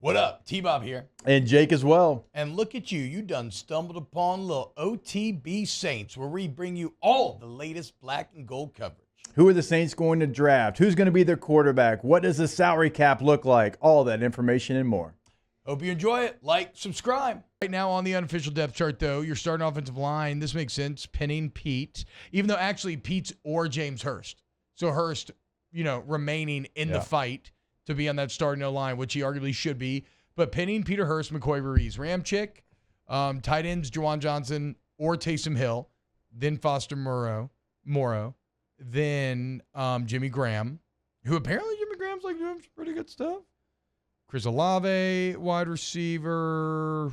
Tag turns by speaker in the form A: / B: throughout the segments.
A: What up? T-Bob here.
B: And Jake as well.
A: And look at you. You done stumbled upon little OTB Saints, where we bring you all the latest black and gold coverage.
B: Who are the Saints going to draft? Who's going to be their quarterback? What does the salary cap look like? All that information and more.
A: Hope you enjoy it. Like, subscribe. Right now on the unofficial depth chart, though, your starting offensive line, this makes sense, pinning Pete, even though actually Pete's or James Hurst. So Hurst, remaining in the fight to be on that starting line, which he arguably should be. But pinning Peter Hurst, McCoy Ruiz, Ramchick, tight ends, Juwan Johnson or Taysom Hill, then Foster Morrow, then Jimmy Graham, who apparently Jimmy Graham's like doing some pretty good stuff. Chris Olave, wide receiver.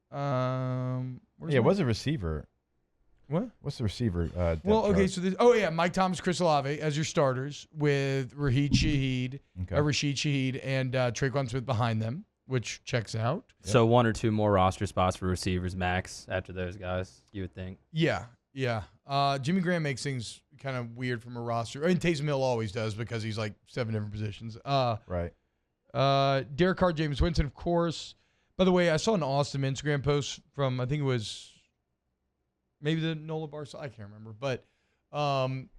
B: What's a receiver?
A: What?
B: What's the receiver?
A: So Mike Thomas, Chris Olave as your starters with Rashid Shaheed, and Traquan Smith behind them, which checks out.
C: So one or two more roster spots for receivers max after those guys, you would think.
A: Yeah. Jimmy Graham makes things kind of weird from a roster. I mean, Taysom Hill always does because he's like 7 different positions.
B: Right.
A: Derek Carr, James Winston, of course. By the way, I saw an awesome Instagram post from, I think it was maybe the Nola Barca. I can't remember. But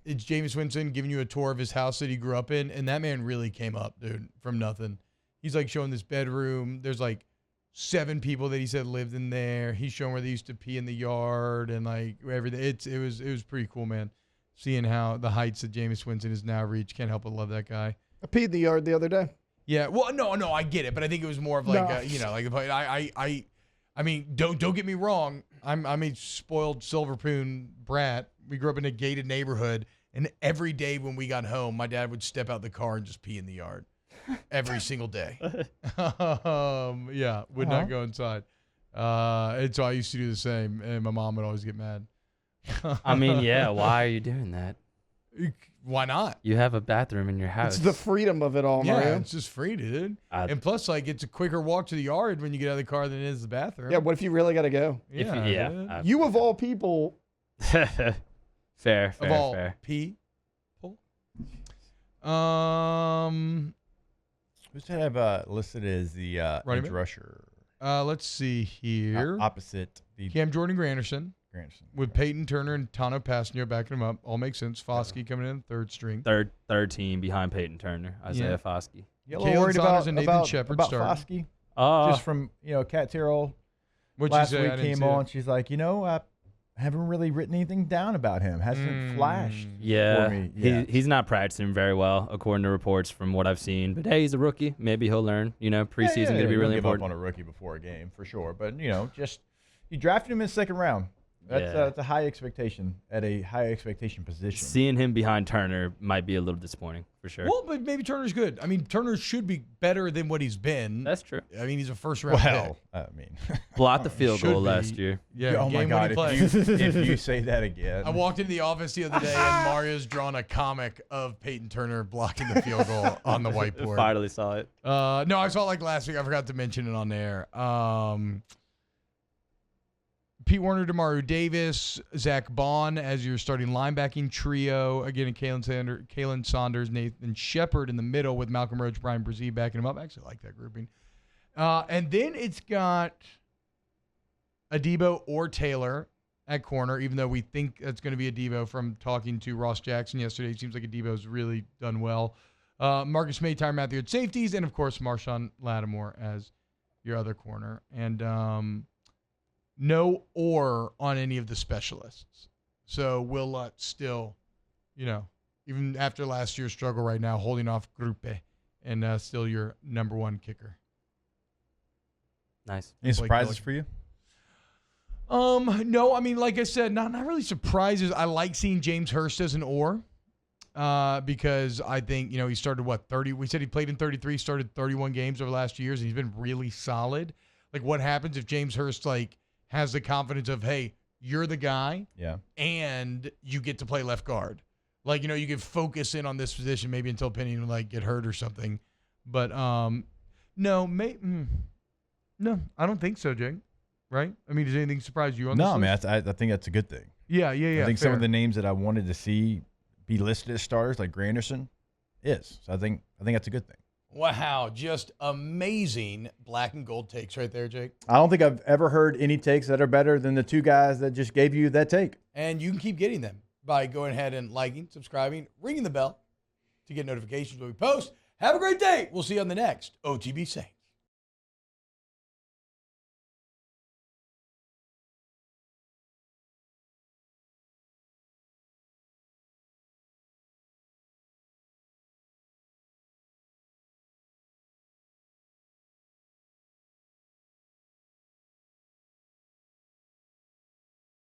A: it's James Winston giving you a tour of his house that he grew up in. And that man really came up, dude, from nothing. He's like showing this bedroom. There's like 7 people that he said lived in there. He's showing where they used to pee in the yard and like everything. It was pretty cool, man. Seeing how the heights that James Winston has now reached. Can't help but love that guy.
D: I peed in the yard the other day.
A: Yeah, well, no, I get it, but I think it was more of like, I mean, don't get me wrong. I'm a spoiled silver spoon brat. We grew up in a gated neighborhood, and every day when we got home, my dad would step out the car and just pee in the yard every single day. Would not go inside. And so I used to do the same, and my mom would always get mad.
C: I mean, yeah, why are you doing that?
A: Why not?
C: You have a bathroom in your house.
D: It's the freedom of it all, Mario.
A: Yeah, it's just free, dude. And plus, like, it's a quicker walk to the yard when you get out of the car than it is the bathroom.
D: Yeah, what if you really got to go? You of all people.
C: Fair.
A: Of all people.
B: Who's that have listed as the edge rusher?
A: Let's see here.
B: Opposite the
A: Cam Jordan Granderson. With Peyton Turner and Tano Passanio backing him up. All makes sense. Foskey coming in third string.
C: Third team behind Peyton Turner. Isaiah Foskey.
B: You a little worried about
A: Shepard
B: Foskey? Just from, Kat Terrell last week came on. She's like, I haven't really written anything down about him. Hasn't flashed for me yet.
C: He's not practicing very well, according to reports from what I've seen. But, hey, he's a rookie. Maybe he'll learn. Preseason going to be really important.
B: Give up on a rookie before a game, for sure. But, just you drafted him in the second round. That's a high expectation at a high expectation position.
C: Seeing him behind Turner might be a little disappointing, for sure.
A: Well, but maybe Turner's good. I mean, Turner should be better than what he's been.
C: That's true.
A: I mean, he's a first-round pick.
C: Blocked the field goal last year.
A: Yeah,
B: oh my God, if you say that again.
A: I walked into the office the other day, and Mario's drawn a comic of Peyton Turner blocking the field goal on the whiteboard.
C: Finally saw it.
A: No, I saw it like last week. I forgot to mention it on there. Pete Werner, Demario Davis, Zach Bond as your starting linebacking trio. Again, Kalen Saunders, Nathan Shepard in the middle with Malcolm Roach, Brian Brzee backing him up. I actually like that grouping. And then it's got Adebo or Taylor at corner, even though we think that's going to be Adebo from talking to Ross Jackson yesterday. It seems like Adebo's really done well. Marcus May, Tyrann Mathieu at safeties, and, of course, Marshawn Lattimore as your other corner. And no or on any of the specialists. So Will Lutz still, even after last year's struggle right now, holding off Grupe and still your number 1 kicker.
C: Nice.
B: Any surprises for you?
A: No, I mean, like I said, not really surprises. I like seeing James Hurst as an or because I think, he started, 30? We said he played in 33, started 31 games over the last 2 years, and he's been really solid. Like, what happens if James Hurst, has the confidence of, hey, you're the guy, and you get to play left guard. Like, you can focus in on this position maybe until Penny get hurt or something. But no, I don't think so, Jake. Right? I mean, does anything surprise you on this?
B: No, man, I think that's a good thing.
A: Yeah.
B: I think some of the names that I wanted to see be listed as starters, like Granderson, is. So I think that's a good thing.
A: Wow, just amazing black and gold takes right there, Jake.
B: I don't think I've ever heard any takes that are better than the two guys that just gave you that take.
A: And you can keep getting them by going ahead and liking, subscribing, ringing the bell to get notifications when we post. Have a great day. We'll see you on the next OTB Saints.